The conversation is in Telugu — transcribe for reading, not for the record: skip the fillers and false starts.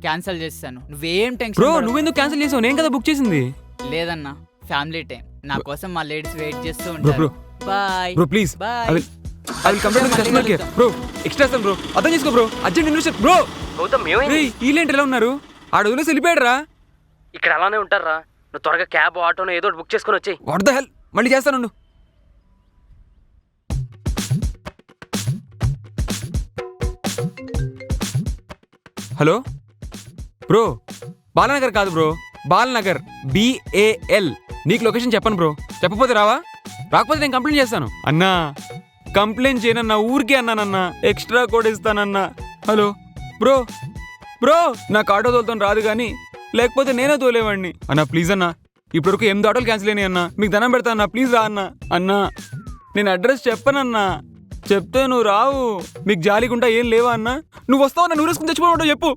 క్యాన్సిల్ చేస్తాను, నువ్వేం టెన్షన్ బ్రో పడకు. నువ్వెందుకు క్యాన్సిల్ చేసావు? నేను కదా బుక్ చేసింది. లేదన్నా, ఫ్యామిలీ టైం, నా కోసం మా లేడీస్ వెయిట్ చేస్తూ బ్రో ఉంటారు. Bye bro please bye. I will complete the customer care. Bro extra ఇస్తాను బ్రో, అర్థం చేసుకో bro. Urgent invest bro. Gautam ఏమైంది? వీళ్ళేంటి ఎలా ఉన్నారు? ఆడ వదిలేసి వెళ్ళిపోయాడు రా. ఇక్కడ అలానే ఉంటారా? నువ్వు త్వరగా క్యాబ్ ఆటోనో ఏదో ఒకటి బుక్ చేసుకుని వచ్చేయి. వాట్ ద హెల్, మళ్ళీ చేస్తాను. హలో బ్రో, బాలనగర్ కాదు బ్రో, బాలనగర్ BAL. నీకు లొకేషన్ చెప్పను బ్రో, చెప్పకపోతే రావా? రాకపోతే నేను కంప్లైంట్ చేస్తాను. అన్నా కంప్లైంట్ చేయనన్నా, ఊరికే అన్నానన్నా, ఎక్స్ట్రా కోడ్ ఇస్తానన్నా. హలో బ్రో, బ్రో నాకు ఆటో తోలుతాను రాదు కానీ లేకపోతే నేనే తోలేవాడిని. అన్నా ప్లీజ్ అన్నా, ఇప్పటివరకు 8 ఆటోలు క్యాన్సిల్ అయినాయి అన్నా, మీకు దండం పెడతా అన్నా, ప్లీజ్ రా అన్నా. అన్నా నేను అడ్రస్ చెప్పనన్నా, చెప్తే నువ్వు రావు. మీకు జాలిగుంటా ఏం లేవా అన్నా? నువ్వు వస్తావు, నన్ను ఊరేసుకుని తెచ్చిపోమంటావు చెప్పు.